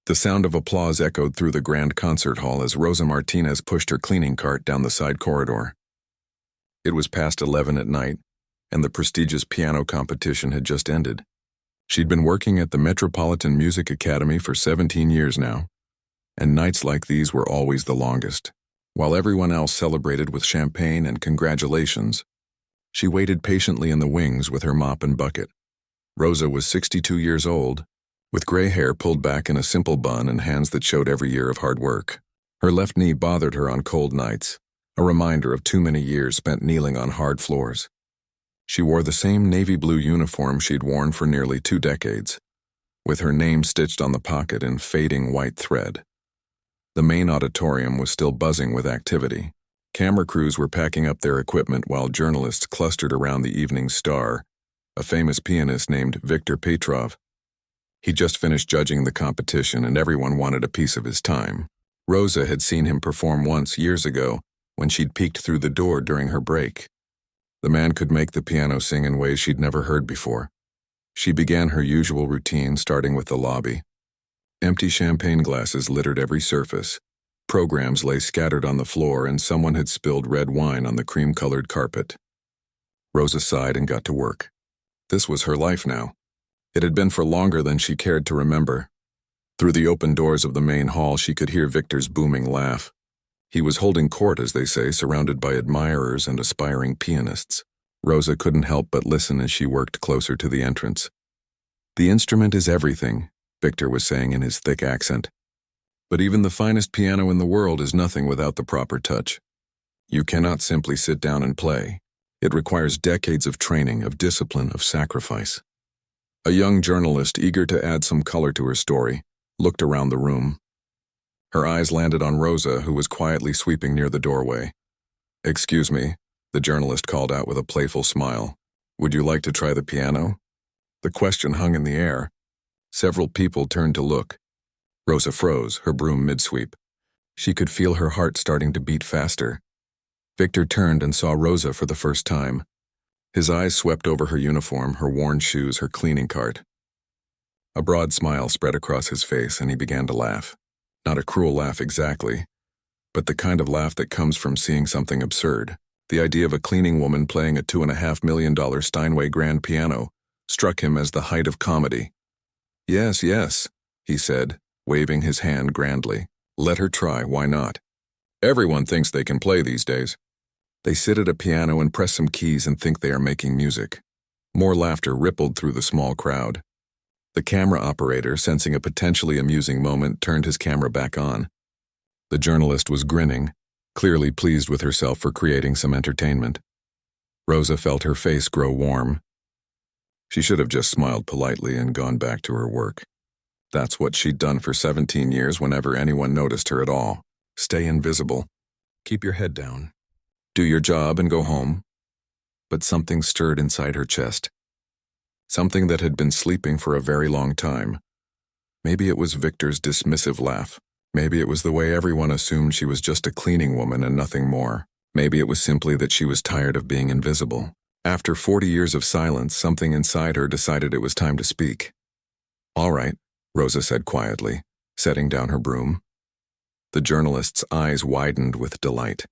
The sound of applause echoed through the grand concert hall as Rosa Martinez pushed her cleaning cart down the side corridor. It was past 11 at night, and the prestigious piano competition had just ended. She'd been working at the Metropolitan Music Academy for 17 years now, and nights like these were always the longest. While everyone else celebrated with champagne and congratulations, she waited patiently in the wings with her mop and bucket. Rosa was 62 years old, with gray hair pulled back in a simple bun and hands that showed every year of hard work. Her left knee bothered her on cold nights, a reminder of too many years spent kneeling on hard floors. She wore the same navy blue uniform she'd worn for nearly 2 decades, with her name stitched on the pocket in fading white thread. The main auditorium was still buzzing with activity. Camera crews were packing up their equipment while journalists clustered around the evening star, a famous pianist named Viktor Petrov. He'd just finished judging the competition and everyone wanted a piece of his time. Rosa had seen him perform once years ago when she'd peeked through the door during her break. The man could make the piano sing in ways she'd never heard before. She began her usual routine, starting with the lobby. Empty champagne glasses littered every surface. Programs lay scattered on the floor and someone had spilled red wine on the cream-colored carpet. Rosa sighed and got to work. This was her life now. It had been for longer than she cared to remember. Through the open doors of the main hall, she could hear Victor's booming laugh. He was holding court, as they say, surrounded by admirers and aspiring pianists. Rosa couldn't help but listen as she worked closer to the entrance. "The instrument is everything," Victor was saying in his thick accent. "But even the finest piano in the world is nothing without the proper touch. You cannot simply sit down and play. It requires decades of training, of discipline, of sacrifice." A young journalist, eager to add some color to her story, looked around the room. Her eyes landed on Rosa, who was quietly sweeping near the doorway. "Excuse me," the journalist called out with a playful smile. "Would you like to try the piano?" The question hung in the air. Several people turned to look. Rosa froze, her broom mid-sweep. She could feel her heart starting to beat faster. Victor turned and saw Rosa for the first time. His eyes swept over her uniform, her worn shoes, her cleaning cart. A broad smile spread across his face and he began to laugh. Not a cruel laugh exactly, but the kind of laugh that comes from seeing something absurd. The idea of a cleaning woman playing a $2.5 million Steinway grand piano struck him as the height of comedy. "Yes, yes," he said, waving his hand grandly. "Let her try, why not? Everyone thinks they can play these days. They sit at a piano and press some keys and think they are making music." More laughter rippled through the small crowd. The camera operator, sensing a potentially amusing moment, turned his camera back on. The journalist was grinning, clearly pleased with herself for creating some entertainment. Rosa felt her face grow warm. She should have just smiled politely and gone back to her work. That's what she'd done for 17 years whenever anyone noticed her at all. Stay invisible. Keep your head down. Do your job and go home. But something stirred inside her chest. Something that had been sleeping for a very long time. Maybe it was Victor's dismissive laugh. Maybe it was the way everyone assumed she was just a cleaning woman and nothing more. Maybe it was simply that she was tired of being invisible. After 40 years of silence, something inside her decided it was time to speak. "All right," Rosa said quietly, setting down her broom. The journalist's eyes widened with delight.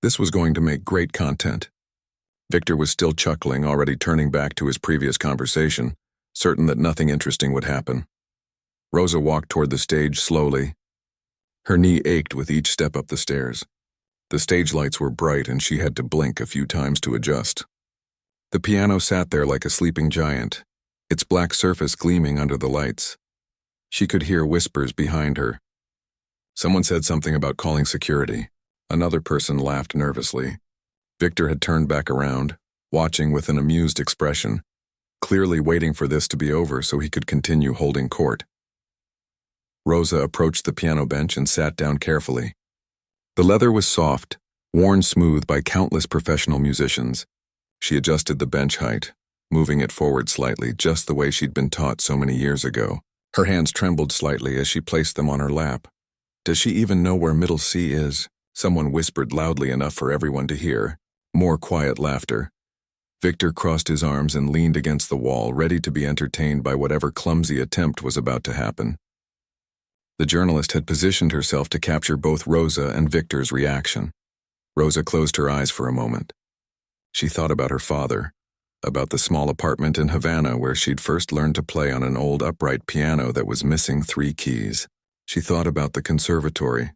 This was going to make great content. Victor was still chuckling, already turning back to his previous conversation, certain that nothing interesting would happen. Rosa walked toward the stage slowly. Her knee ached with each step up the stairs. The stage lights were bright and she had to blink a few times to adjust. The piano sat there like a sleeping giant, its black surface gleaming under the lights. She could hear whispers behind her. Someone said something about calling security. Another person laughed nervously. Victor had turned back around, watching with an amused expression, clearly waiting for this to be over so he could continue holding court. Rosa approached the piano bench and sat down carefully. The leather was soft, worn smooth by countless professional musicians. She adjusted the bench height, moving it forward slightly, just the way she'd been taught so many years ago. Her hands trembled slightly as she placed them on her lap. "Does she even know where middle C is?" Someone whispered loudly enough for everyone to hear. More quiet laughter. Victor crossed his arms and leaned against the wall, ready to be entertained by whatever clumsy attempt was about to happen. The journalist had positioned herself to capture both Rosa and Victor's reaction. Rosa closed her eyes for a moment. She thought about her father, about the small apartment in Havana where she'd first learned to play on an old upright piano that was missing 3 keys. She thought about the conservatory,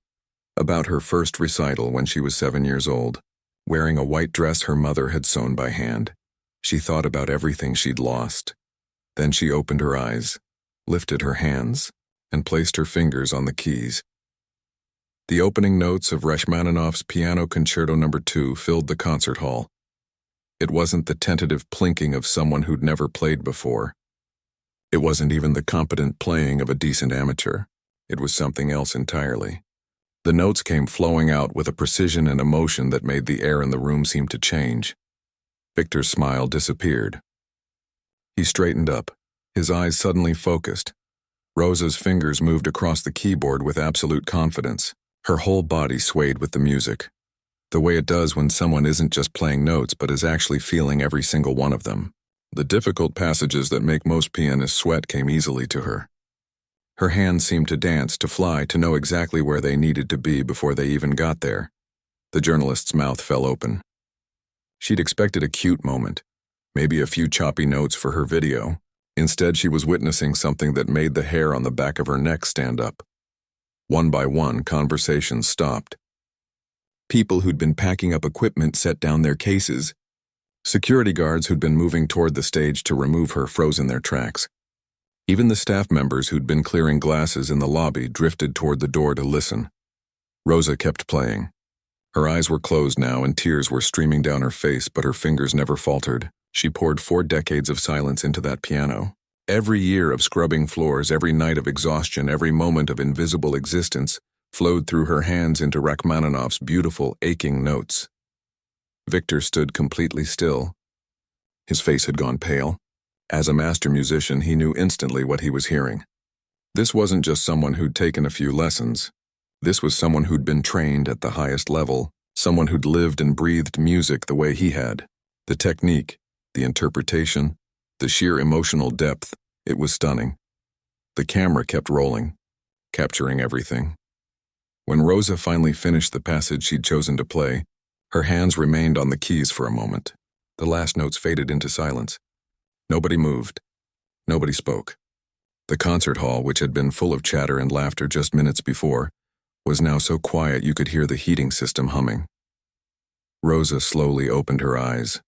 about her first recital when she was 7 years old, wearing a white dress her mother had sewn by hand. She thought about everything she'd lost. Then she opened her eyes, lifted her hands, and placed her fingers on the keys. The opening notes of Rachmaninoff's Piano Concerto No. 2 filled the concert hall. It wasn't the tentative plinking of someone who'd never played before. It wasn't even the competent playing of a decent amateur. It was something else entirely. The notes came flowing out with a precision and emotion that made the air in the room seem to change. Victor's smile disappeared. He straightened up, his eyes suddenly focused. Rosa's fingers moved across the keyboard with absolute confidence. Her whole body swayed with the music, the way it does when someone isn't just playing notes but is actually feeling every single one of them. The difficult passages that make most pianists sweat came easily to her. Her hands seemed to dance, to fly, to know exactly where they needed to be before they even got there. The journalist's mouth fell open. She'd expected a cute moment, maybe a few choppy notes for her video. Instead, she was witnessing something that made the hair on the back of her neck stand up. One by one, conversations stopped. People who'd been packing up equipment set down their cases. Security guards who'd been moving toward the stage to remove her froze in their tracks. Even the staff members who'd been clearing glasses in the lobby drifted toward the door to listen. Rosa kept playing. Her eyes were closed now and tears were streaming down her face, but her fingers never faltered. She poured 4 decades of silence into that piano. Every year of scrubbing floors, every night of exhaustion, every moment of invisible existence flowed through her hands into Rachmaninoff's beautiful, aching notes. Victor stood completely still. His face had gone pale. As a master musician, he knew instantly what he was hearing. This wasn't just someone who'd taken a few lessons. This was someone who'd been trained at the highest level, someone who'd lived and breathed music the way he had. The technique, the interpretation, the sheer emotional depth, it was stunning. The camera kept rolling, capturing everything. When Rosa finally finished the passage she'd chosen to play, her hands remained on the keys for a moment. The last notes faded into silence. Nobody moved. Nobody spoke. The concert hall, which had been full of chatter and laughter just minutes before, was now so quiet you could hear the heating system humming. Rosa slowly opened her eyes.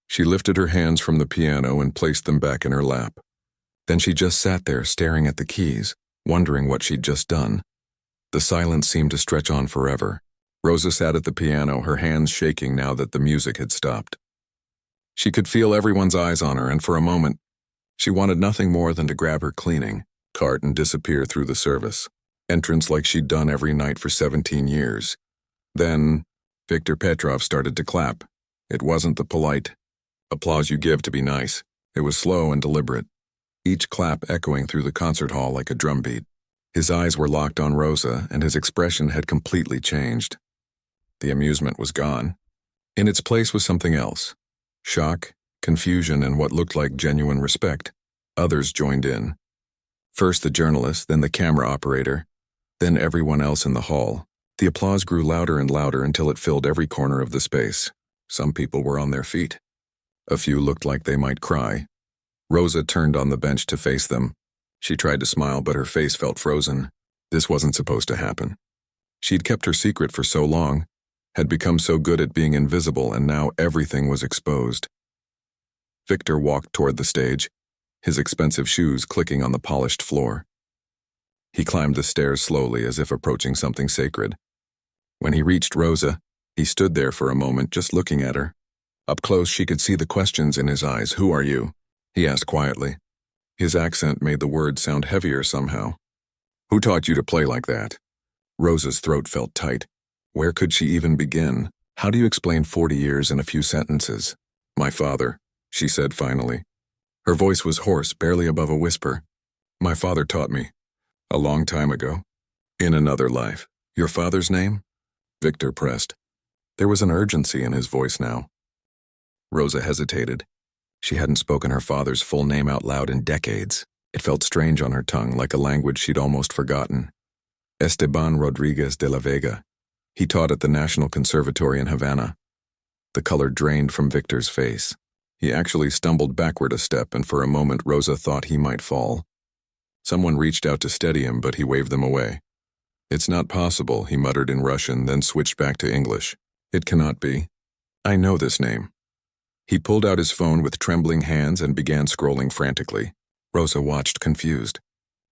She lifted her hands from the piano and placed them back in her lap. Then she just sat there staring at the keys, wondering what she'd just done. The silence seemed to stretch on forever. Rosa sat at the piano, her hands shaking now that the music had stopped. She could feel everyone's eyes on her, and for a moment, she wanted nothing more than to grab her cleaning cart and disappear through the service entrance like she'd done every night for 17 years. Then, Victor Petrov started to clap. It wasn't the polite applause you give to be nice. It was slow and deliberate, each clap echoing through the concert hall like a drumbeat. His eyes were locked on Rosa, and his expression had completely changed. The amusement was gone. In its place was something else. Shock, confusion, and what looked like genuine respect. Others joined in. First the journalist, then the camera operator, then everyone else in the hall. The applause grew louder and louder until it filled every corner of the space. Some people were on their feet. A few looked like they might cry. Rosa turned on the bench to face them. She tried to smile, but her face felt frozen. This wasn't supposed to happen. She'd kept her secret for so long, had become so good at being invisible, and now everything was exposed. Victor walked toward the stage, his expensive shoes clicking on the polished floor. He climbed the stairs slowly, as if approaching something sacred. When he reached Rosa, he stood there for a moment, just looking at her. Up close, she could see the questions in his eyes. "Who are you?" he asked quietly. His accent made the words sound heavier somehow. "Who taught you to play like that?" Rosa's throat felt tight. Where could she even begin? How do you explain 40 years in a few sentences? "My father," she said finally. Her voice was hoarse, barely above a whisper. "My father taught me. A long time ago. In another life." "Your father's name?" Victor pressed. There was an urgency in his voice now. Rosa hesitated. She hadn't spoken her father's full name out loud in decades. It felt strange on her tongue, like a language she'd almost forgotten. Esteban Rodriguez de la Vega. He taught at the National Conservatory in Havana. The color drained from Victor's face. He actually stumbled backward a step, and for a moment Rosa thought he might fall. Someone reached out to steady him, but he waved them away. "It's not possible," he muttered in Russian, then switched back to English. "It cannot be. I know this name." He pulled out his phone with trembling hands and began scrolling frantically. Rosa watched, confused.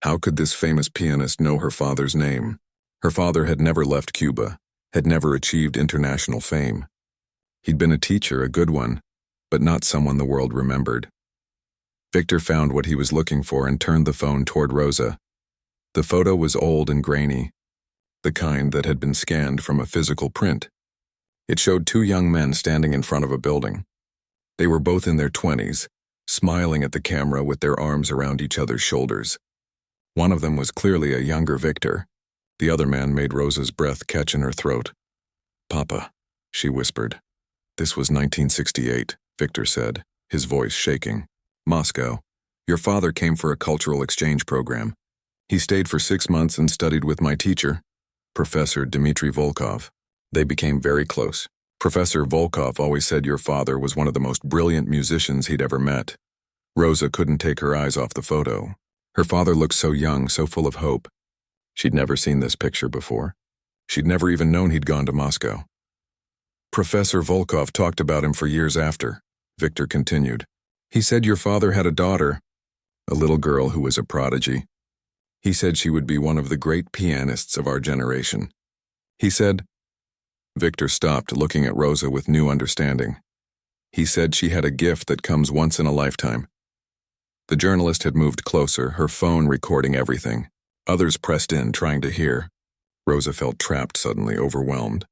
How could this famous pianist know her father's name? Her father had never left Cuba, had never achieved international fame. He'd been a teacher, a good one, but not someone the world remembered. Victor found what he was looking for and turned the phone toward Rosa. The photo was old and grainy, the kind that had been scanned from a physical print. It showed two young men standing in front of a building. They were both in their 20s, smiling at the camera with their arms around each other's shoulders. One of them was clearly a younger Victor. The other man made Rosa's breath catch in her throat. "Papa," she whispered. "This was 1968, Victor said, his voice shaking. "Moscow. Your father came for a cultural exchange program. He stayed for 6 months and studied with my teacher, Professor Dmitry Volkov. They became very close. Professor Volkov always said your father was one of the most brilliant musicians he'd ever met." Rosa couldn't take her eyes off the photo. Her father looked so young, so full of hope. She'd never seen this picture before. She'd never even known he'd gone to Moscow. "Professor Volkov talked about him for years after," Victor continued. "He said your father had a daughter, a little girl who was a prodigy. He said she would be one of the great pianists of our generation. He said—" Victor stopped, looking at Rosa with new understanding. "He said she had a gift that comes once in a lifetime." The journalist had moved closer, her phone recording everything. Others pressed in, trying to hear. Rosa felt trapped suddenly, overwhelmed.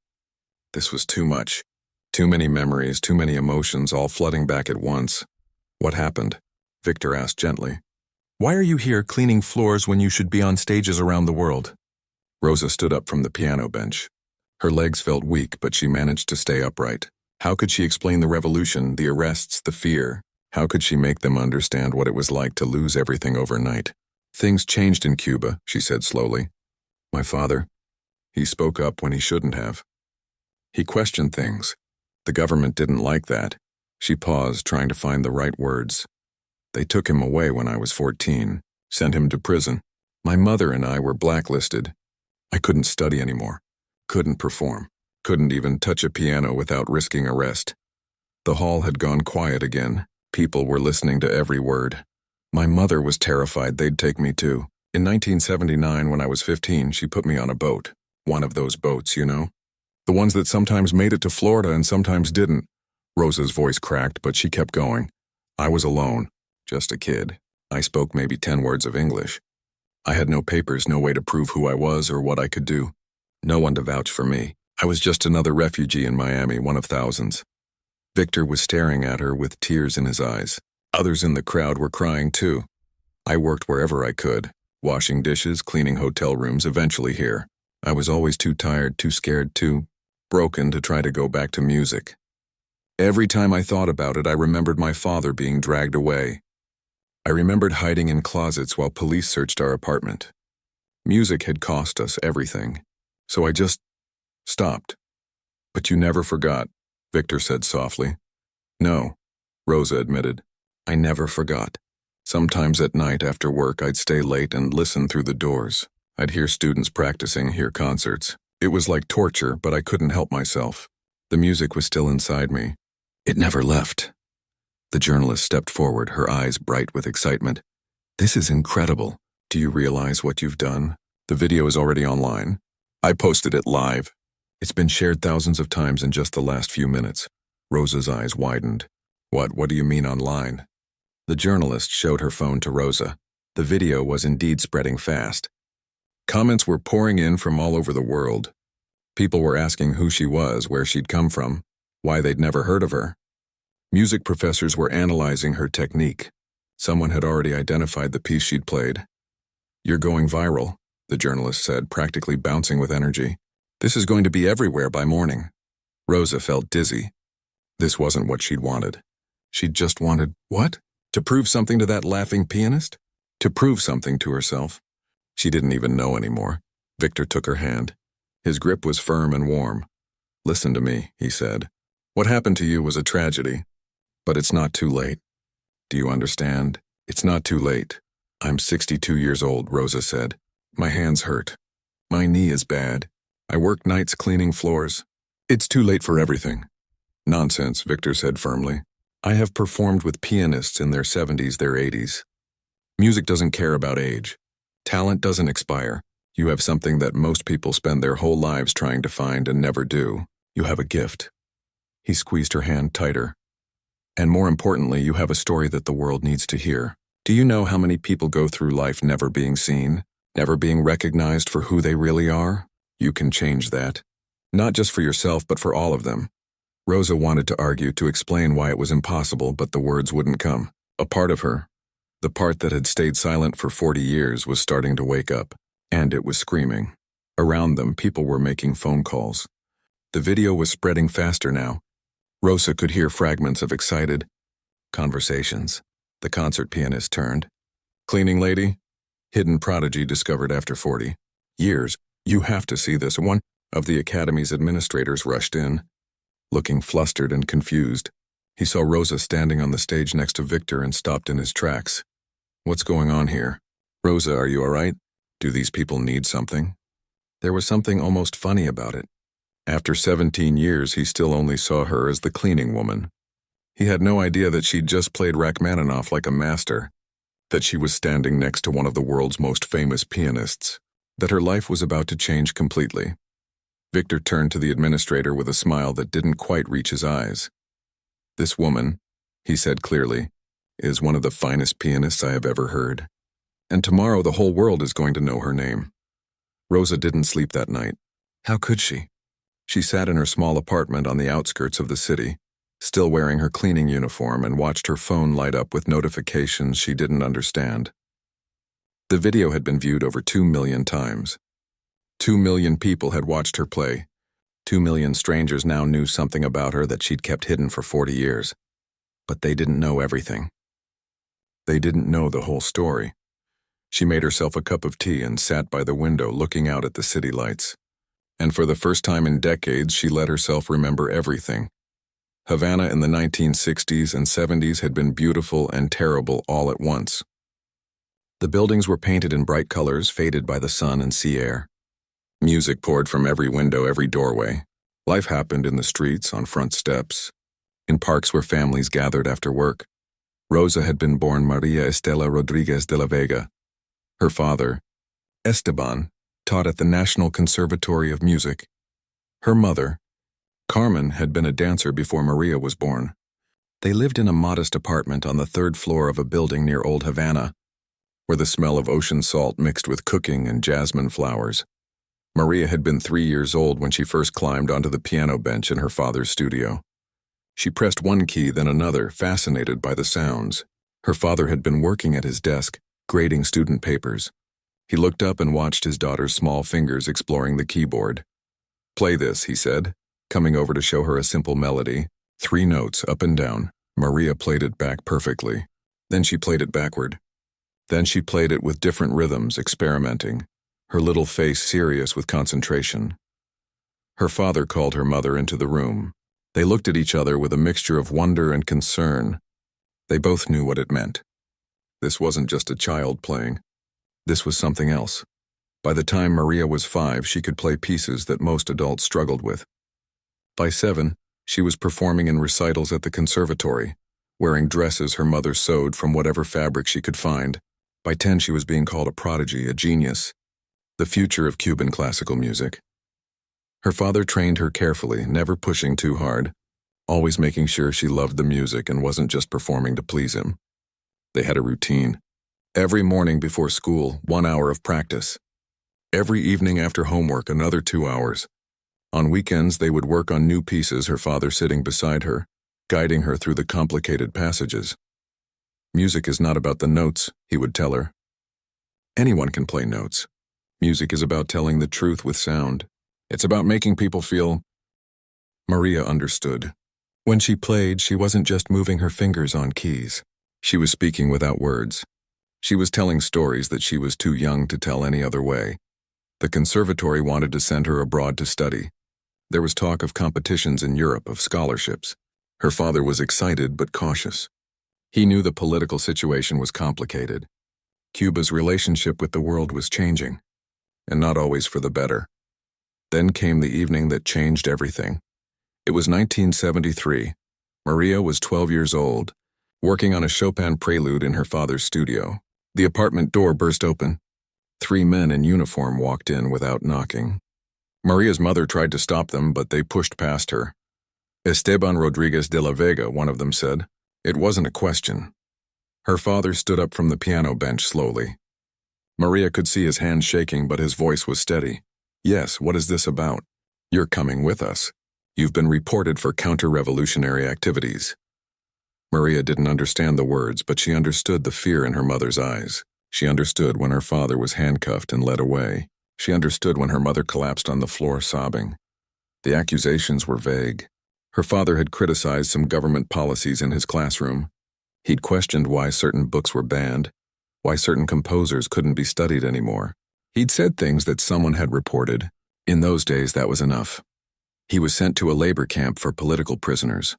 This was too much. Too many memories, too many emotions, all flooding back at once. "What happened?" Victor asked gently. "Why are you here cleaning floors when you should be on stages around the world?" Rosa stood up from the piano bench. Her legs felt weak, but she managed to stay upright. How could she explain the revolution, the arrests, the fear? How could she make them understand what it was like to lose everything overnight? "Things changed in Cuba," she said slowly. "My father, he spoke up when he shouldn't have. He questioned things. The government didn't like that." She paused, trying to find the right words. "They took him away when I was 14, sent him to prison. My mother and I were blacklisted. I couldn't study anymore, couldn't perform, couldn't even touch a piano without risking arrest. The hall had gone quiet again. People were listening to every word. My mother was terrified they'd take me too. In 1979, when I was 15, she put me on a boat. One of those boats, you know? The ones that sometimes made it to Florida and sometimes didn't." Rosa's voice cracked, but she kept going. "I was alone, just a kid. I spoke maybe 10 words of English. I had no papers, no way to prove who I was or what I could do. No one to vouch for me. I was just another refugee in Miami, one of thousands." Victor was staring at her with tears in his eyes. Others in the crowd were crying too. "I worked wherever I could, washing dishes, cleaning hotel rooms, eventually here. I was always too tired, too scared, too broken to try to go back to music. Every time I thought about it, I remembered my father being dragged away. I remembered hiding in closets while police searched our apartment. Music had cost us everything, so I just stopped." "But you never forgot," Victor said softly. "No," Rosa admitted. "I never forgot. Sometimes at night after work I'd stay late and listen through the doors. I'd hear students practicing, hear concerts. It was like torture, but I couldn't help myself. The music was still inside me. It never left." The journalist stepped forward, her eyes bright with excitement. "This is incredible. Do you realize what you've done? The video is already online. I posted it live. It's been shared thousands of times in just the last few minutes." Rosa's eyes widened. What do you mean online?" The journalist showed her phone to Rosa. The video was indeed spreading fast. Comments were pouring in from all over the world. People were asking who she was, where she'd come from, why they'd never heard of her. Music professors were analyzing her technique. Someone had already identified the piece she'd played. "You're going viral," the journalist said, practically bouncing with energy. "This is going to be everywhere by morning." Rosa felt dizzy. This wasn't what she'd wanted. She'd just wanted, what? To prove something to that laughing pianist? To prove something to herself. She didn't even know anymore. Victor took her hand. His grip was firm and warm. "Listen to me," he said. "What happened to you was a tragedy. But it's not too late. Do you understand? It's not too late." "I'm 62 years old," Rosa said. "My hands hurt. My knee is bad. I work nights cleaning floors. It's too late for everything." "Nonsense," Victor said firmly. "I have performed with pianists in their 70s, their 80s. Music doesn't care about age. Talent doesn't expire. You have something that most people spend their whole lives trying to find and never do. You have a gift." He squeezed her hand tighter. "And more importantly, you have a story that the world needs to hear. Do you know how many people go through life never being seen, never being recognized for who they really are? You can change that. Not just for yourself, but for all of them." Rosa wanted to argue, to explain why it was impossible, but the words wouldn't come. A part of her, the part that had stayed silent for 40 years, was starting to wake up, and it was screaming. Around them, people were making phone calls. The video was spreading faster now. Rosa could hear fragments of excited conversations. The concert pianist turned. "Cleaning lady? Hidden prodigy discovered after 40 years. You have to see this." One of the academy's administrators rushed in, looking flustered and confused. He saw Rosa standing on the stage next to Victor and stopped in his tracks. "What's going on here? Rosa, are you all right? Do these people need something?" There was something almost funny about it. After 17 years, he still only saw her as the cleaning woman. He had no idea that she'd just played Rachmaninoff like a master, that she was standing next to one of the world's most famous pianists, that her life was about to change completely. Victor turned to the administrator with a smile that didn't quite reach his eyes. "This woman," he said clearly, "is one of the finest pianists I have ever heard. And tomorrow the whole world is going to know her name." Rosa didn't sleep that night. How could she? She sat in her small apartment on the outskirts of the city, still wearing her cleaning uniform, and watched her phone light up with notifications she didn't understand. The video had been viewed over 2 million times. 2 million people had watched her play. 2 million strangers now knew something about her that she'd kept hidden for 40 years. But they didn't know everything. They didn't know the whole story. She made herself a cup of tea and sat by the window looking out at the city lights. And for the first time in decades, she let herself remember everything. Havana in the 1960s and 70s had been beautiful and terrible all at once. The buildings were painted in bright colors, faded by the sun and sea air. Music poured from every window, every doorway. Life happened in the streets, on front steps, in parks where families gathered after work. Rosa had been born Maria Estela Rodriguez de la Vega. Her father, Esteban, taught at the National Conservatory of Music. Her mother, Carmen, had been a dancer before Maria was born. They lived in a modest apartment on the 3rd floor of a building near Old Havana, where the smell of ocean salt mixed with cooking and jasmine flowers. Maria had been 3 years old when she first climbed onto the piano bench in her father's studio. She pressed one key, then another, fascinated by the sounds. Her father had been working at his desk, grading student papers. He looked up and watched his daughter's small fingers exploring the keyboard. "Play this," he said, coming over to show her a simple melody. 3 notes, up and down. Maria played it back perfectly. Then she played it backward. Then she played it with different rhythms, experimenting, her little face serious with concentration. Her father called her mother into the room. They looked at each other with a mixture of wonder and concern. They both knew what it meant. This wasn't just a child playing. This was something else. By the time Maria was 5, she could play pieces that most adults struggled with. By 7, she was performing in recitals at the conservatory, wearing dresses her mother sewed from whatever fabric she could find. By 10, she was being called a prodigy, a genius, the future of Cuban classical music. Her father trained her carefully, never pushing too hard, always making sure she loved the music and wasn't just performing to please him. They had a routine. Every morning before school, 1 hour of practice. Every evening after homework, another 2 hours. On weekends, they would work on new pieces, her father sitting beside her, guiding her through the complicated passages. "Music is not about the notes," he would tell her. "Anyone can play notes. Music is about telling the truth with sound. It's about making people feel." Maria understood. When she played, she wasn't just moving her fingers on keys. She was speaking without words. She was telling stories that she was too young to tell any other way. The conservatory wanted to send her abroad to study. There was talk of competitions in Europe, of scholarships. Her father was excited but cautious. He knew the political situation was complicated. Cuba's relationship with the world was changing, and not always for the better. Then came the evening that changed everything. It was 1973. Maria was 12 years old, working on a Chopin prelude in her father's studio. The apartment door burst open. 3 men in uniform walked in without knocking. Maria's mother tried to stop them, but they pushed past her. Esteban Rodriguez de la Vega, one of them said. It wasn't a question. Her father stood up from the piano bench slowly. Maria could see his hands shaking, but his voice was steady. Yes, what is this about? You're coming with us. You've been reported for counter-revolutionary activities. Maria didn't understand the words, but she understood the fear in her mother's eyes. She understood when her father was handcuffed and led away. She understood when her mother collapsed on the floor sobbing. The accusations were vague. Her father had criticized some government policies in his classroom. He'd questioned why certain books were banned, why certain composers couldn't be studied anymore. He'd said things that someone had reported. In those days, that was enough. He was sent to a labor camp for political prisoners.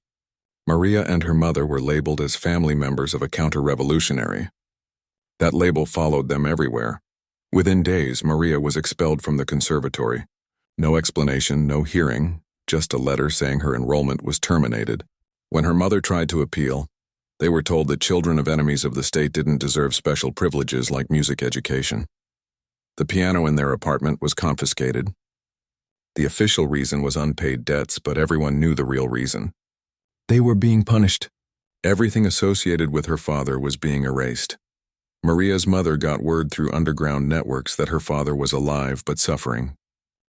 Maria and her mother were labeled as family members of a counter-revolutionary. That label followed them everywhere. Within days, Maria was expelled from the conservatory. No explanation, no hearing, just a letter saying her enrollment was terminated. When her mother tried to appeal, they were told that children of enemies of the state didn't deserve special privileges like music education. The piano in their apartment was confiscated. The official reason was unpaid debts, but everyone knew the real reason. They were being punished. Everything associated with her father was being erased. Maria's mother got word through underground networks that her father was alive but suffering.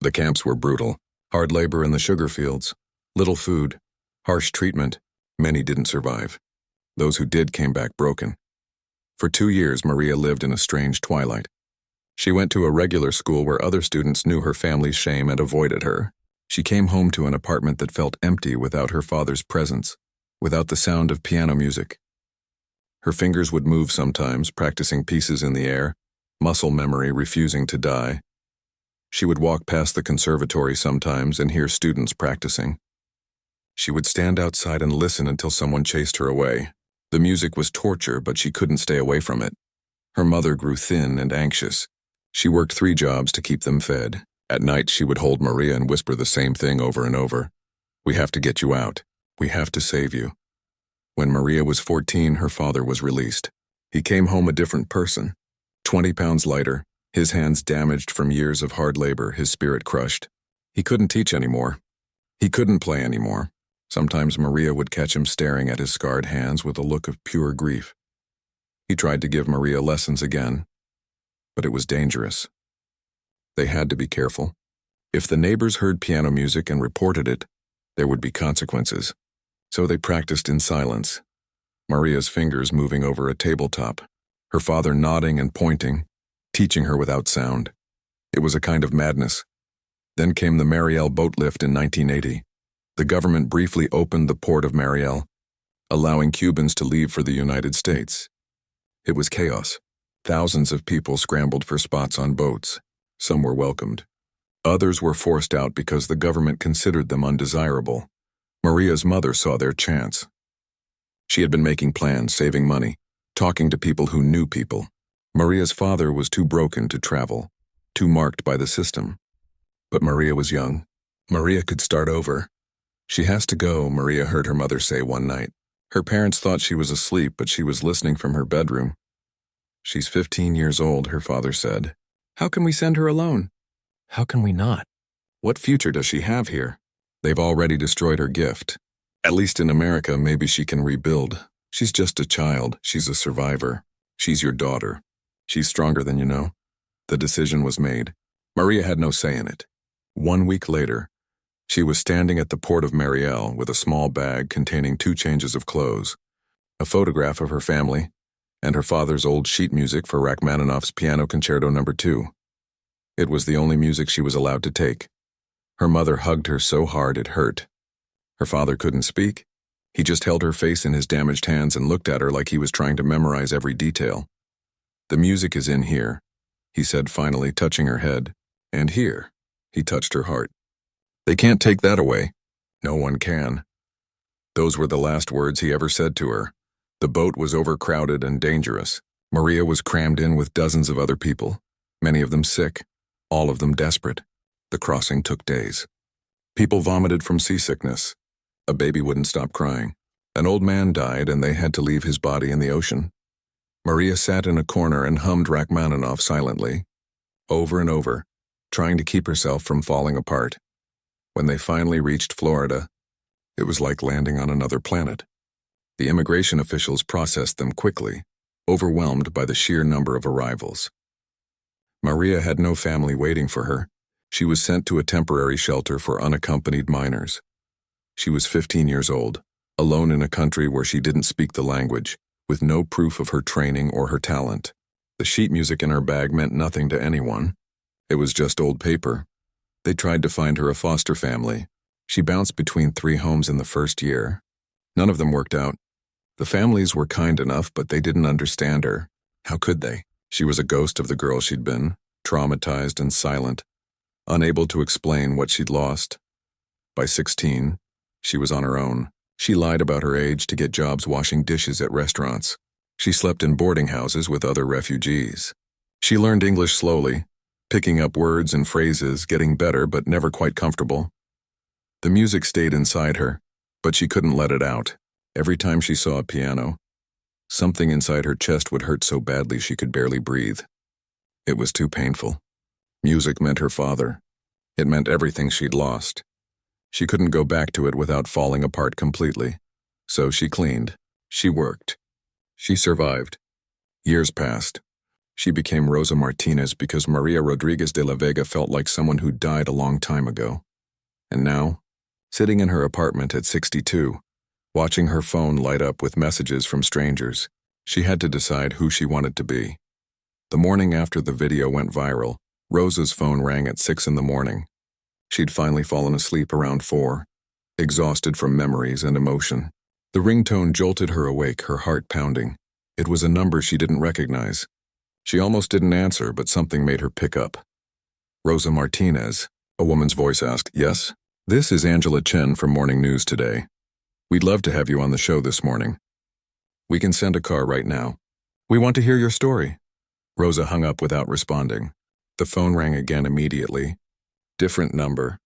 The camps were brutal. Hard labor in the sugar fields, little food, harsh treatment. Many didn't survive. Those who did came back broken. For 2 years, Maria lived in a strange twilight. She went to a regular school where other students knew her family's shame and avoided her. She came home to an apartment that felt empty without her father's presence, without the sound of piano music. Her fingers would move sometimes, practicing pieces in the air, muscle memory refusing to die. She would walk past the conservatory sometimes and hear students practicing. She would stand outside and listen until someone chased her away. The music was torture, but she couldn't stay away from it. Her mother grew thin and anxious. She worked 3 jobs to keep them fed. At night, she would hold Maria and whisper the same thing over and over. We have to get you out. We have to save you. When Maria was 14, her father was released. He came home a different person, 20 pounds lighter, his hands damaged from years of hard labor, his spirit crushed. He couldn't teach anymore. He couldn't play anymore. Sometimes Maria would catch him staring at his scarred hands with a look of pure grief. He tried to give Maria lessons again, but it was dangerous. They had to be careful. If the neighbors heard piano music and reported it, there would be consequences. So they practiced in silence, Maria's fingers moving over a tabletop, her father nodding and pointing, teaching her without sound. It was a kind of madness. Then came the Mariel boat lift in 1980. The government briefly opened the port of Mariel, allowing Cubans to leave for the United States. It was chaos. Thousands of people scrambled for spots on boats. Some were welcomed. Others were forced out because the government considered them undesirable. Maria's mother saw their chance. She had been making plans, saving money, talking to people who knew people. Maria's father was too broken to travel, too marked by the system. But Maria was young. Maria could start over. She has to go, Maria heard her mother say one night. Her parents thought she was asleep, but she was listening from her bedroom. She's 15 years old, her father said. How can we send her alone? How can we not? What future does she have here? They've already destroyed her gift. At least in America, maybe she can rebuild. She's just a child. She's a survivor. She's your daughter. She's stronger than you know. The decision was made. Maria had no say in it. 1 week later, she was standing at the port of Mariel with a small bag containing 2 changes of clothes, a photograph of her family, and her father's old sheet music for Rachmaninoff's Piano Concerto No. 2. It was the only music she was allowed to take. Her mother hugged her so hard it hurt. Her father couldn't speak. He just held her face in his damaged hands and looked at her like he was trying to memorize every detail. "The music is in here," he said finally, touching her head. "And here." He touched her heart. "They can't take that away." "No one can." Those were the last words he ever said to her. The boat was overcrowded and dangerous. Maria was crammed in with dozens of other people, many of them sick, all of them desperate. The crossing took days. People vomited from seasickness. A baby wouldn't stop crying. An old man died and they had to leave his body in the ocean. Maria sat in a corner and hummed Rachmaninoff silently, over and over, trying to keep herself from falling apart. When they finally reached Florida, it was like landing on another planet. The immigration officials processed them quickly, overwhelmed by the sheer number of arrivals. Maria had no family waiting for her. She was sent to a temporary shelter for unaccompanied minors. She was 15 years old, alone in a country where she didn't speak the language, with no proof of her training or her talent. The sheet music in her bag meant nothing to anyone. It was just old paper. They tried to find her a foster family. She bounced between 3 homes in the first year. None of them worked out. The families were kind enough, but they didn't understand her. How could they? She was a ghost of the girl she'd been, traumatized and silent, unable to explain what she'd lost. By 16, she was on her own. She lied about her age to get jobs washing dishes at restaurants. She slept in boarding houses with other refugees. She learned English slowly, picking up words and phrases, getting better but never quite comfortable. The music stayed inside her, but she couldn't let it out. Every time she saw a piano, something inside her chest would hurt so badly she could barely breathe. It was too painful. Music meant her father. It meant everything she'd lost. She couldn't go back to it without falling apart completely. So she cleaned. She worked. She survived. Years passed. She became Rosa Martinez because Maria Rodriguez de la Vega felt like someone who died a long time ago. And now, sitting in her apartment at 62, watching her phone light up with messages from strangers, she had to decide who she wanted to be. The morning after the video went viral, Rosa's phone rang at 6 in the morning. She'd finally fallen asleep around 4, exhausted from memories and emotion. The ringtone jolted her awake, her heart pounding. It was a number she didn't recognize. She almost didn't answer, but something made her pick up. "Rosa Martinez," a woman's voice asked. "Yes? This is Angela Chen from Morning News Today. We'd love to have you on the show this morning. We can send a car right now. We want to hear your story." Rosa hung up without responding. The phone rang again immediately. Different number.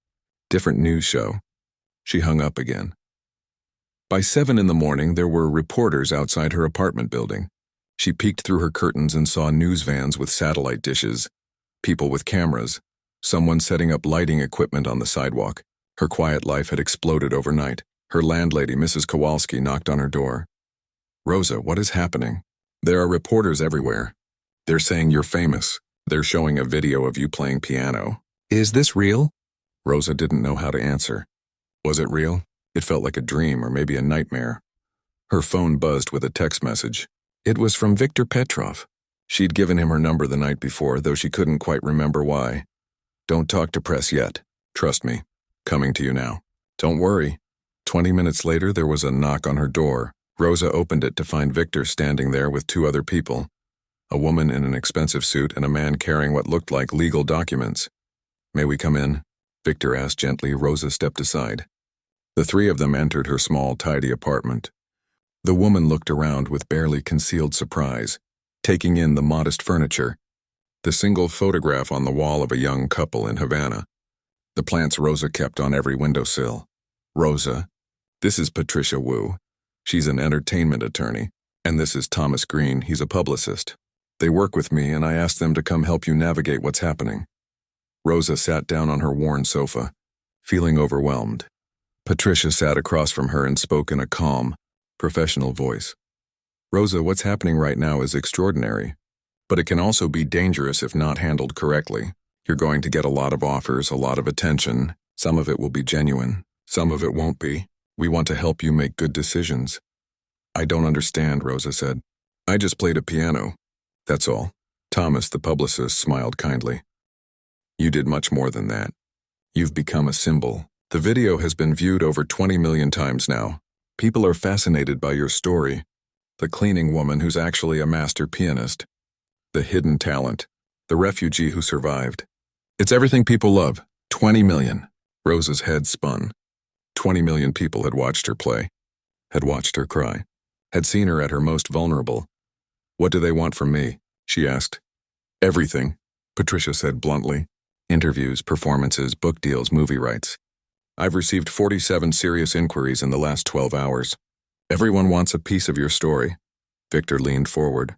Different news show. She hung up again. By 7 in the morning, there were reporters outside her apartment building. She peeked through her curtains and saw news vans with satellite dishes, people with cameras, someone setting up lighting equipment on the sidewalk. Her quiet life had exploded overnight. Her landlady, Mrs. Kowalski, knocked on her door. "Rosa, what is happening?" "There are reporters everywhere. They're saying you're famous. They're showing a video of you playing piano." "Is this real?" Rosa didn't know how to answer. Was it real? It felt like a dream or maybe a nightmare. Her phone buzzed with a text message. It was from Victor Petrov. She'd given him her number the night before, though she couldn't quite remember why. "Don't talk to press yet. Trust me. Coming to you now." "Don't worry." 20 minutes later, there was a knock on her door. Rosa opened it to find Victor standing there with 2 other people, a woman in an expensive suit and a man carrying what looked like legal documents. "May we come in?" Victor asked gently. Rosa stepped aside. The 3 of them entered her small, tidy apartment. The woman looked around with barely concealed surprise, taking in the modest furniture, the single photograph on the wall of a young couple in Havana, the plants Rosa kept on every windowsill. "Rosa, this is Patricia Wu. She's an entertainment attorney. And this is Thomas Green. He's a publicist. They work with me, and I asked them to come help you navigate what's happening." Rosa sat down on her worn sofa, feeling overwhelmed. Patricia sat across from her and spoke in a calm, professional voice. "Rosa, what's happening right now is extraordinary, but it can also be dangerous if not handled correctly. You're going to get a lot of offers, a lot of attention. Some of it will be genuine. Some of it won't be. We want to help you make good decisions." "I don't understand," Rosa said. "I just played a piano. That's all." Thomas, the publicist, smiled kindly. "You did much more than that. You've become a symbol. The video has been viewed over 20 million times now. People are fascinated by your story. The cleaning woman who's actually a master pianist. The hidden talent. The refugee who survived. It's everything people love. 20 million. Rosa's head spun. 20 million people had watched her play. Had watched her cry. Had seen her at her most vulnerable. What do they want from me? She asked. Everything, Patricia said bluntly. Interviews, performances, book deals, movie rights. I've received 47 serious inquiries in the last 12 hours. Everyone wants a piece of your story. Victor leaned forward.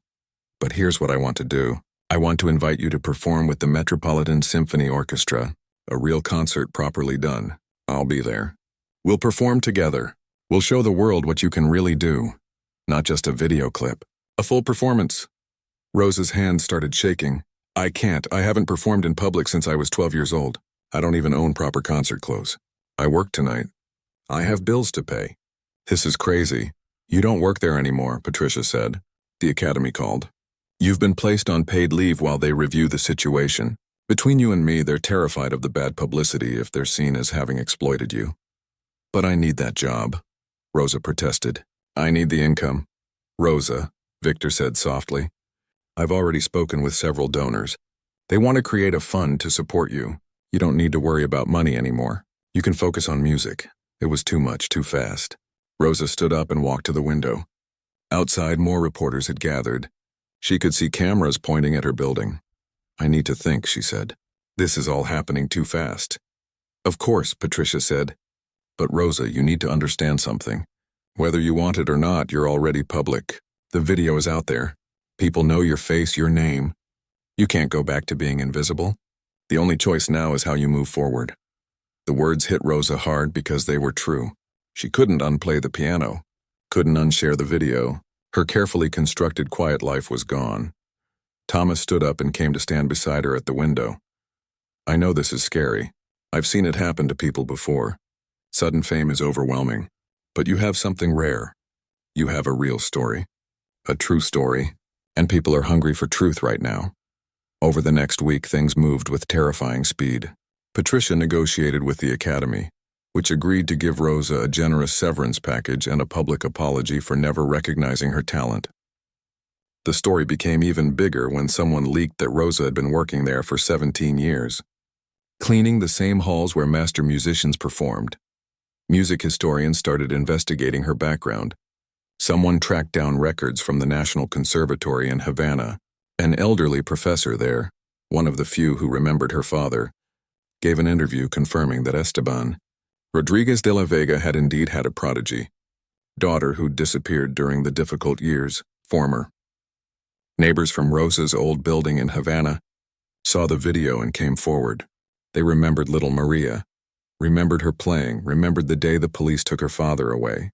But here's what I want to do. I want to invite you to perform with the Metropolitan Symphony Orchestra. A real concert properly done. I'll be there. We'll perform together. We'll show the world what you can really do. Not just a video clip. A full performance. Rosa's hands started shaking. I can't. I haven't performed in public since I was 12 years old. I don't even own proper concert clothes. I work tonight. I have bills to pay. This is crazy. You don't work there anymore, Patricia said. The academy called. You've been placed on paid leave while they review the situation. Between you and me, they're terrified of the bad publicity if they're seen as having exploited you. But I need that job, Rosa protested. I need the income. Rosa, Victor said softly. I've already spoken with several donors. They want to create a fund to support you. You don't need to worry about money anymore. You can focus on music. It was too much, too fast. Rosa stood up and walked to the window. Outside, more reporters had gathered. She could see cameras pointing at her building. I need to think, she said. This is all happening too fast. Of course, Patricia said. But Rosa, you need to understand something. Whether you want it or not, you're already public. The video is out there. People know your face, your name. You can't go back to being invisible. The only choice now is how you move forward. The words hit Rosa hard because they were true. She couldn't unplay the piano, couldn't unshare the video. Her carefully constructed quiet life was gone. Thomas stood up and came to stand beside her at the window. I know this is scary. I've seen it happen to people before. Sudden fame is overwhelming. But you have something rare. You have a real story. A true story. And people are hungry for truth right now. Over the next week, things moved with terrifying speed. Patricia negotiated with the academy, which agreed to give Rosa a generous severance package and a public apology for never recognizing her talent. The story became even bigger when someone leaked that Rosa had been working there for 17 years, cleaning the same halls where master musicians performed. Music historians started investigating her background. Someone tracked down records from the National Conservatory in Havana. An elderly professor there, one of the few who remembered her father, gave an interview confirming that Esteban Rodriguez de la Vega had indeed had a prodigy, daughter who'd disappeared during the difficult years, former. Neighbors from Rosa's old building in Havana saw the video and came forward. They remembered little Maria, remembered her playing, remembered the day the police took her father away.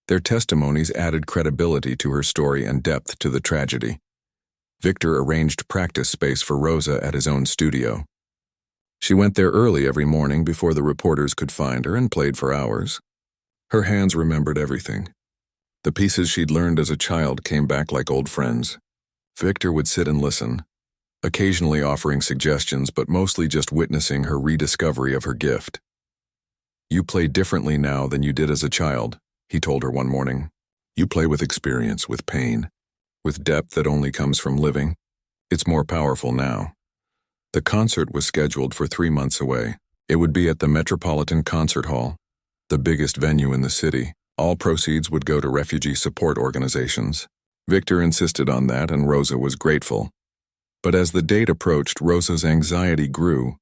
Their testimonies added credibility to her story and depth to the tragedy. Victor arranged practice space for Rosa at his own studio. She went there early every morning before the reporters could find her and played for hours. Her hands remembered everything. The pieces she'd learned as a child came back like old friends. Victor would sit and listen, occasionally offering suggestions but mostly just witnessing her rediscovery of her gift. You play differently now than you did as a child, he told her one morning. You play with experience, with pain, with depth that only comes from living. It's more powerful now. The concert was scheduled for 3 months away. It would be at the Metropolitan Concert Hall, the biggest venue in the city. All proceeds would go to refugee support organizations. Victor insisted on that, and Rosa was grateful. But as the date approached, Rosa's anxiety grew.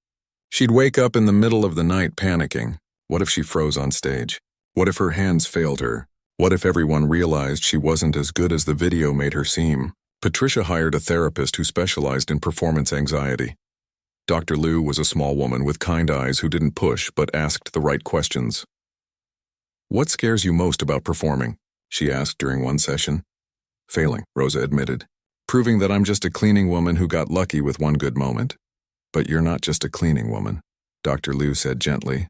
She'd wake up in the middle of the night panicking. What if she froze on stage? What if her hands failed her? What if everyone realized she wasn't as good as the video made her seem? Patricia hired a therapist who specialized in performance anxiety. Dr. Liu was a small woman with kind eyes who didn't push but asked the right questions. What scares you most about performing? She asked during one session. Failing, Rosa admitted. Proving that I'm just a cleaning woman who got lucky with one good moment. But you're not just a cleaning woman, Dr. Liu said gently.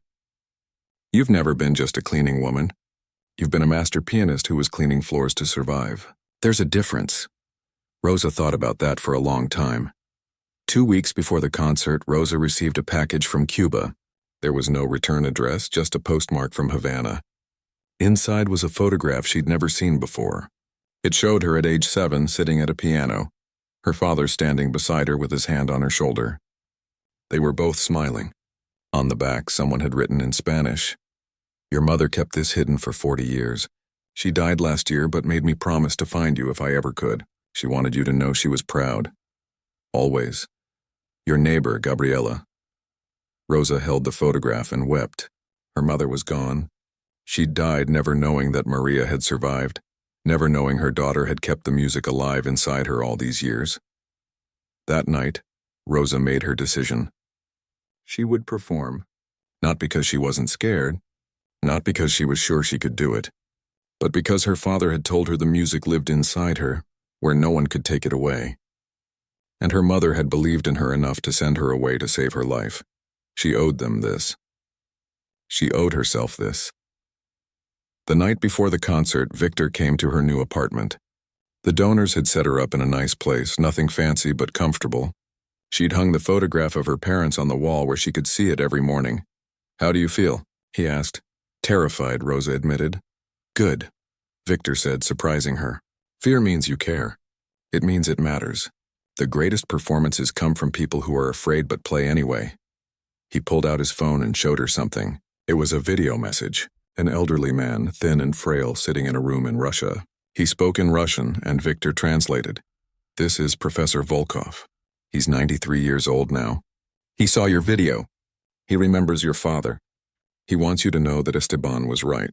You've never been just a cleaning woman. You've been a master pianist who was cleaning floors to survive. There's a difference. Rosa thought about that for a long time. 2 weeks before the concert, Rosa received a package from Cuba. There was no return address, just a postmark from Havana. Inside was a photograph she'd never seen before. It showed her at age 7 sitting at a piano, her father standing beside her with his hand on her shoulder. They were both smiling. On the back, someone had written in Spanish, "Your mother kept this hidden for 40 years. She died last year but made me promise to find you if I ever could. She wanted you to know she was proud. Always. Your neighbor, Gabriela." Rosa held the photograph and wept. Her mother was gone. She'd died never knowing that Maria had survived, never knowing her daughter had kept the music alive inside her all these years. That night, Rosa made her decision. She would perform, not because she wasn't scared, not because she was sure she could do it, but because her father had told her the music lived inside her, where no one could take it away. And her mother had believed in her enough to send her away to save her life. She owed them this. She owed herself this. The night before the concert, Victor came to her new apartment. The donors had set her up in a nice place, nothing fancy but comfortable. She'd hung the photograph of her parents on the wall where she could see it every morning. "How do you feel?" he asked. "Terrified," Rosa admitted. "Good," Victor said, surprising her. "Fear means you care. It means it matters. The greatest performances come from people who are afraid but play anyway." He pulled out his phone and showed her something. It was a video message. An elderly man, thin and frail, sitting in a room in Russia. He spoke in Russian, and Victor translated. "This is Professor Volkov. He's 93 years old now. He saw your video. He remembers your father. He wants you to know that Esteban was right.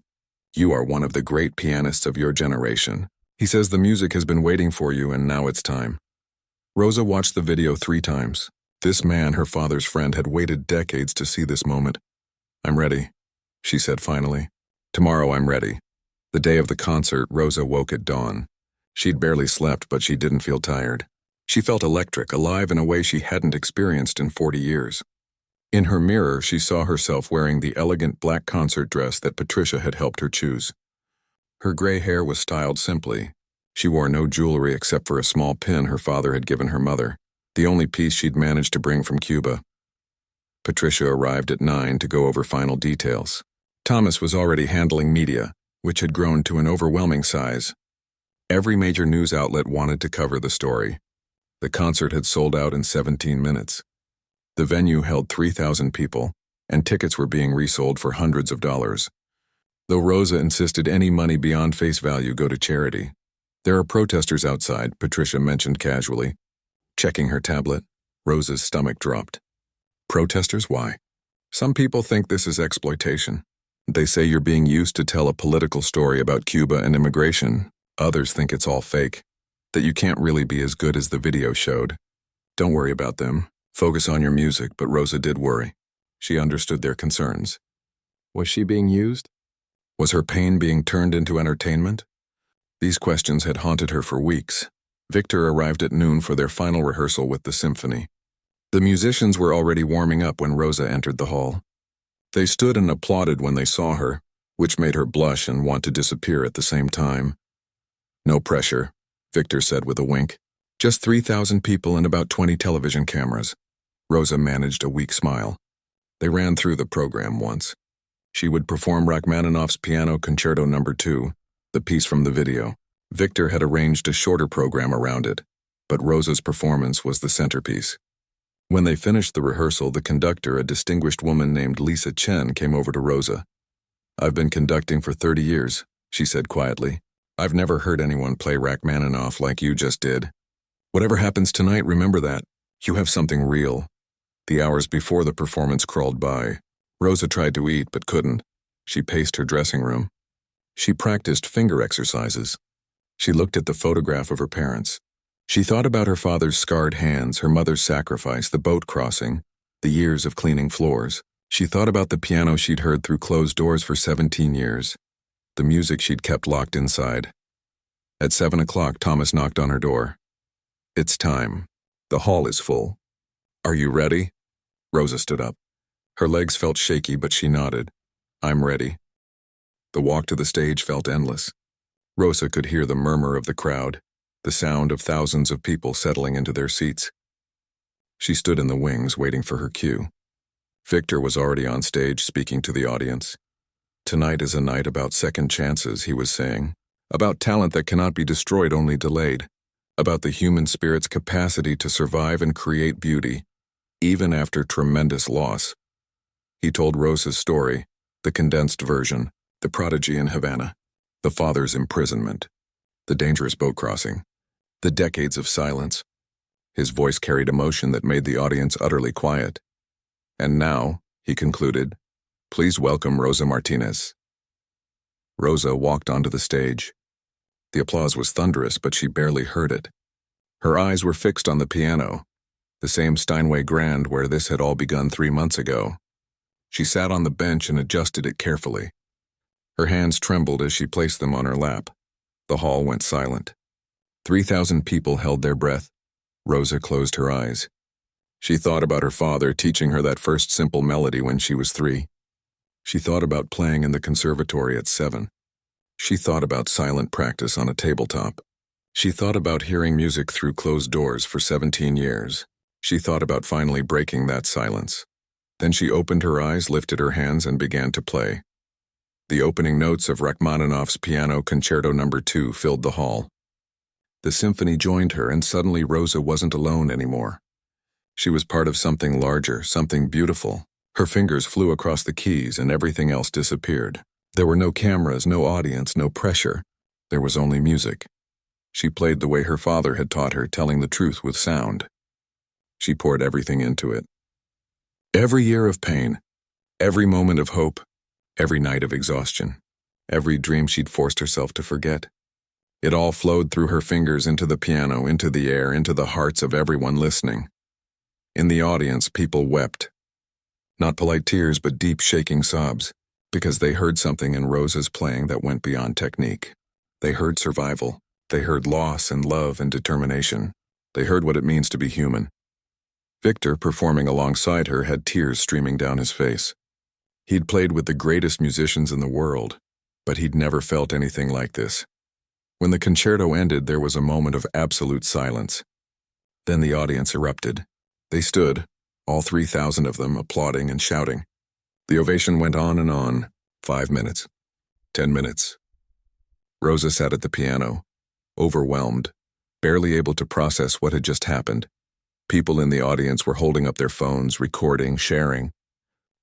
You are one of the great pianists of your generation. He says the music has been waiting for you and now it's time." Rosa watched the video 3 times. This man, her father's friend, had waited decades to see this moment. "I'm ready," she said finally. "Tomorrow I'm ready." The day of the concert, Rosa woke at dawn. She'd barely slept, but she didn't feel tired. She felt electric, alive in a way she hadn't experienced in 40 years. In her mirror, she saw herself wearing the elegant black concert dress that Patricia had helped her choose. Her gray hair was styled simply. She wore no jewelry except for a small pin her father had given her mother, the only piece she'd managed to bring from Cuba. Patricia arrived at 9 to go over final details. Thomas was already handling media, which had grown to an overwhelming size. Every major news outlet wanted to cover the story. The concert had sold out in 17 minutes. The venue held 3,000 people, and tickets were being resold for hundreds of dollars. Though Rosa insisted any money beyond face value go to charity. "There are protesters outside," Patricia mentioned casually. Checking her tablet, Rosa's stomach dropped. "Protesters? Why?" "Some people think this is exploitation. They say you're being used to tell a political story about Cuba and immigration. Others think it's all fake, that you can't really be as good as the video showed. Don't worry about them. Focus on your music," but Rosa did worry. She understood their concerns. Was she being used? Was her pain being turned into entertainment? These questions had haunted her for weeks. Victor arrived at noon for their final rehearsal with the symphony. The musicians were already warming up when Rosa entered the hall. They stood and applauded when they saw her, which made her blush and want to disappear at the same time. "No pressure," Victor said with a wink. "Just 3,000 people and about 20 television cameras." Rosa managed a weak smile. They ran through the program once. She would perform Rachmaninoff's Piano Concerto No. 2, the piece from the video. Victor had arranged a shorter program around it, but Rosa's performance was the centerpiece. When they finished the rehearsal, the conductor, a distinguished woman named Lisa Chen, came over to Rosa. "I've been conducting for 30 years, she said quietly. "I've never heard anyone play Rachmaninoff like you just did. Whatever happens tonight, remember that. You have something real." The hours before the performance crawled by. Rosa tried to eat but couldn't. She paced her dressing room. She practiced finger exercises. She looked at the photograph of her parents. She thought about her father's scarred hands, her mother's sacrifice, the boat crossing, the years of cleaning floors. She thought about the piano she'd heard through closed doors for 17 years, the music she'd kept locked inside. At 7 o'clock, Thomas knocked on her door. "It's time. The hall is full." "Are you ready?" Rosa stood up. Her legs felt shaky, but she nodded. "I'm ready." The walk to the stage felt endless. Rosa could hear the murmur of the crowd, the sound of thousands of people settling into their seats. She stood in the wings, waiting for her cue. Victor was already on stage speaking to the audience. "Tonight is a night about second chances," he was saying. "About talent that cannot be destroyed, only delayed. about the human spirit's capacity to survive and create beauty, even after tremendous loss. He told Rosa's story, the condensed version, the prodigy in Havana, the father's imprisonment, the dangerous boat crossing, the decades of silence. His voice carried emotion that made the audience utterly quiet. And now, he concluded, please welcome Rosa Martinez. Rosa walked onto the stage. The applause was thunderous, but she barely heard it. Her eyes were fixed on the piano, the same Steinway grand where this had all begun 3 months ago. She sat on the bench and adjusted it carefully. Her hands trembled as she placed them on her lap. The hall went silent. 3,000 people held their breath. Rosa closed her eyes. She thought about her father teaching her that first simple melody when she was 3. She thought about playing in the conservatory at 7. She thought about silent practice on a tabletop. She thought about hearing music through closed doors for 17 years. She thought about finally breaking that silence. Then she opened her eyes, lifted her hands, and began to play. The opening notes of Rachmaninoff's Piano Concerto No. 2 filled the hall. The symphony joined her, and suddenly Rosa wasn't alone anymore. She was part of something larger, something beautiful. Her fingers flew across the keys, and everything else disappeared. There were no cameras, no audience, no pressure. There was only music. She played the way her father had taught her, telling the truth with sound. She poured everything into it. Every year of pain, every moment of hope, every night of exhaustion, every dream she'd forced herself to forget. It all flowed through her fingers into the piano, into the air, into the hearts of everyone listening. In the audience, people wept. Not polite tears, but deep, shaking sobs, because they heard something in Rosa's playing that went beyond technique. They heard survival. They heard loss and love and determination. They heard what it means to be human. Victor, performing alongside her, had tears streaming down his face. He'd played with the greatest musicians in the world, but he'd never felt anything like this. When the concerto ended, there was a moment of absolute silence. Then the audience erupted. They stood, all 3,000 of them, applauding and shouting. The ovation went on and on. 5 minutes. 10 minutes. Rosa sat at the piano, overwhelmed, barely able to process what had just happened. People in the audience were holding up their phones, recording, sharing.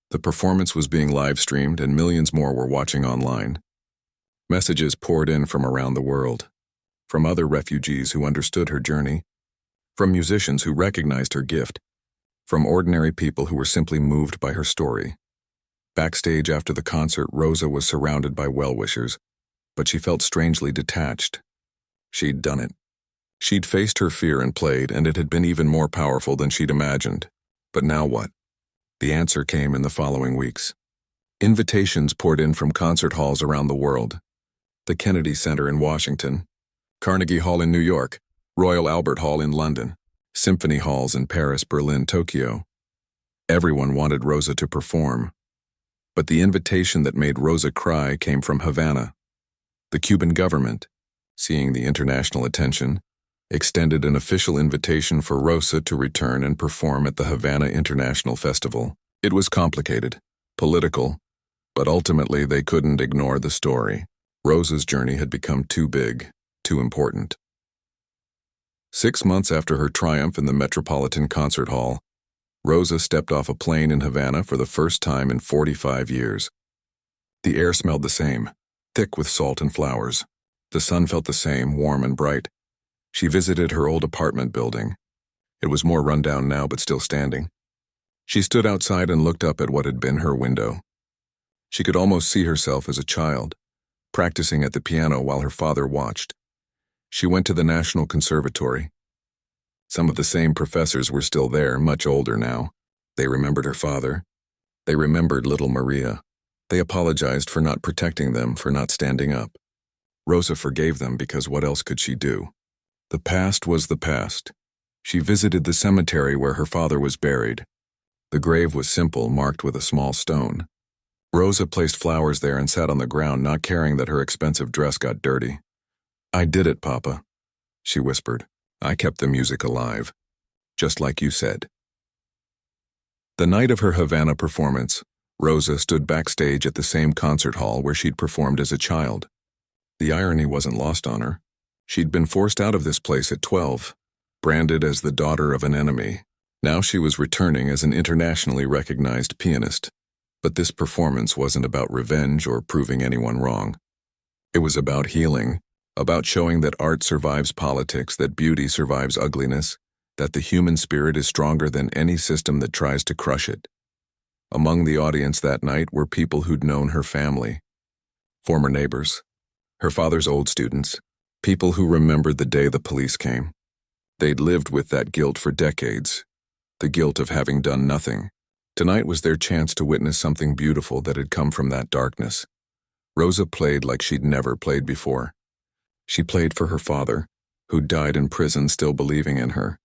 The performance was being live-streamed, and millions more were watching online. Messages poured in from around the world, from other refugees who understood her journey, from musicians who recognized her gift, from ordinary people who were simply moved by her story. Backstage after the concert, Rosa was surrounded by well-wishers, but she felt strangely detached. She'd done it. She'd faced her fear and played, and it had been even more powerful than she'd imagined. But now what? The answer came in the following weeks. Invitations poured in from concert halls around the world. The Kennedy Center in Washington, Carnegie Hall in New York, Royal Albert Hall in London, symphony halls in Paris, Berlin, Tokyo. Everyone wanted Rosa to perform. But the invitation that made Rosa cry came from Havana. The Cuban government, seeing the international attention, extended an official invitation for Rosa to return and perform at the Havana International Festival. It was complicated, political, but ultimately they couldn't ignore the story. Rosa's journey had become too big, too important. 6 months after her triumph in the Metropolitan Concert Hall, Rosa stepped off a plane in Havana for the first time in 45 years. The air smelled the same, thick with salt and flowers. The sun felt the same, warm and bright. She visited her old apartment building. It was more run down now, but still standing. She stood outside and looked up at what had been her window. She could almost see herself as a child, practicing at the piano while her father watched. She went to the National Conservatory. Some of the same professors were still there, much older now. They remembered her father. They remembered little Maria. They apologized for not protecting them, for not standing up. Rosa forgave them because what else could she do? The past was the past. She visited the cemetery where her father was buried. The grave was simple, marked with a small stone. Rosa placed flowers there and sat on the ground, not caring that her expensive dress got dirty. "I did it, Papa," she whispered. "I kept the music alive, just like you said." The night of her Havana performance, Rosa stood backstage at the same concert hall where she'd performed as a child. The irony wasn't lost on her. She'd been forced out of this place at 12, branded as the daughter of an enemy. Now she was returning as an internationally recognized pianist. But this performance wasn't about revenge or proving anyone wrong. It was about healing, about showing that art survives politics, that beauty survives ugliness, that the human spirit is stronger than any system that tries to crush it. Among the audience that night were people who'd known her family, former neighbors, her father's old students, people who remembered the day the police came. They'd lived with that guilt for decades, the guilt of having done nothing. Tonight was their chance to witness something beautiful that had come from that darkness. Rosa played like she'd never played before. She played for her father, who'd died in prison still believing in her.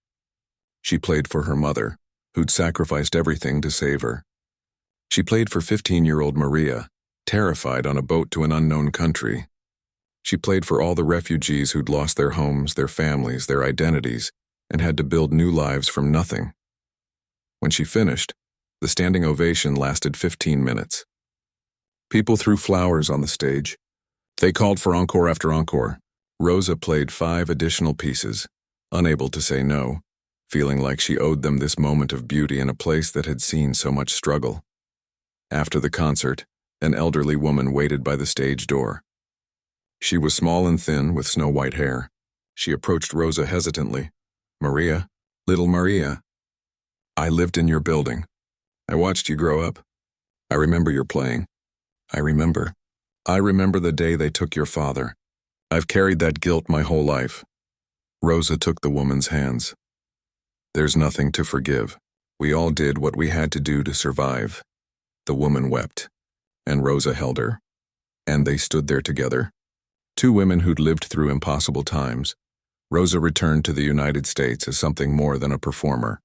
She played for her mother, who'd sacrificed everything to save her. She played for 15-year-old Maria, terrified on a boat to an unknown country. She played for all the refugees who'd lost their homes, their families, their identities, and had to build new lives from nothing. When she finished, the standing ovation lasted 15 minutes. People threw flowers on the stage. They called for encore after encore. Rosa played 5 additional pieces, unable to say no, feeling like she owed them this moment of beauty in a place that had seen so much struggle. After the concert, an elderly woman waited by the stage door. She was small and thin with snow-white hair. She approached Rosa hesitantly. "Maria, little Maria, I lived in your building. I watched you grow up. I remember your playing. I remember the day they took your father. I've carried that guilt my whole life." Rosa took the woman's hands. "There's nothing to forgive. We all did what we had to do to survive." The woman wept, and Rosa held her. And they stood there together. 2 women who'd lived through impossible times. Rosa returned to the United States as something more than a performer.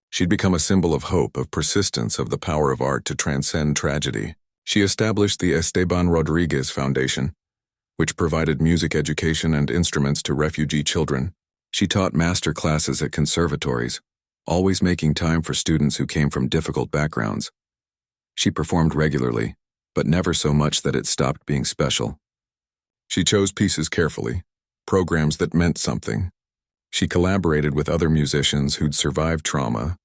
She'd become a symbol of hope, of persistence, of the power of art to transcend tragedy. She established the Esteban Rodriguez Foundation, which provided music education and instruments to refugee children. She taught master classes at conservatories, always making time for students who came from difficult backgrounds. She performed regularly, but never so much that it stopped being special. She chose pieces carefully, programs that meant something. She collaborated with other musicians who'd survived trauma,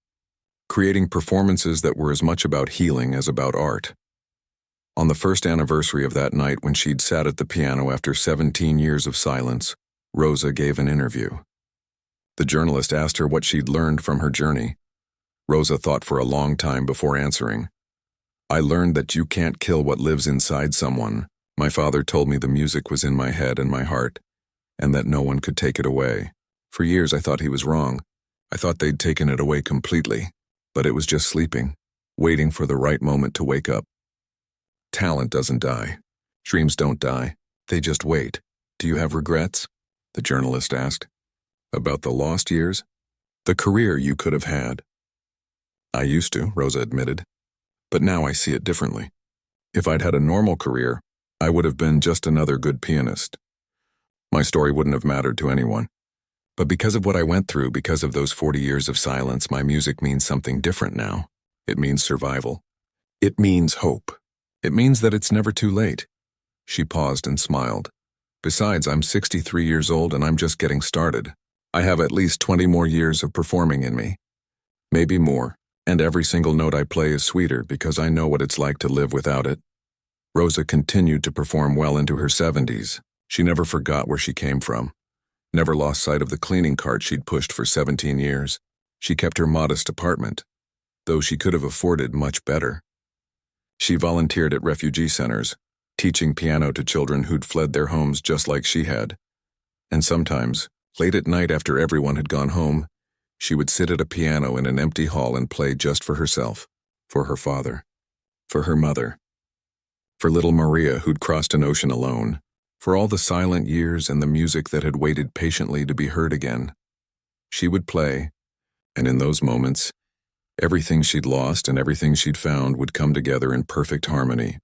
creating performances that were as much about healing as about art. On the first anniversary of that night when she'd sat at the piano after 17 years of silence, Rosa gave an interview. The journalist asked her what she'd learned from her journey. Rosa thought for a long time before answering. "I learned that you can't kill what lives inside someone. My father told me the music was in my head and my heart, and that no one could take it away. For years I thought he was wrong. I thought they'd taken it away completely, but it was just sleeping, waiting for the right moment to wake up. Talent doesn't die. Dreams don't die. They just wait. Do you have regrets?" the journalist asked. "About the lost years? The career you could have had?" "I used to," Rosa admitted. "But now I see it differently. If I'd had a normal career, I would have been just another good pianist. My story wouldn't have mattered to anyone. But because of what I went through, because of those 40 years of silence, my music means something different now. It means survival. It means hope. It means that it's never too late." She paused and smiled. "Besides, I'm 63 years old and I'm just getting started. I have at least 20 more years of performing in me. Maybe more, and every single note I play is sweeter because I know what it's like to live without it." Rosa continued to perform well into her 70s. She never forgot where she came from, never lost sight of the cleaning cart she'd pushed for 17 years. She kept her modest apartment, though she could have afforded much better. She volunteered at refugee centers, teaching piano to children who'd fled their homes just like she had. And sometimes, late at night after everyone had gone home, she would sit at a piano in an empty hall and play just for herself, for her father, for her mother, for little Maria who'd crossed an ocean alone, for all the silent years and the music that had waited patiently to be heard again. She would play, and in those moments, everything she'd lost and everything she'd found would come together in perfect harmony.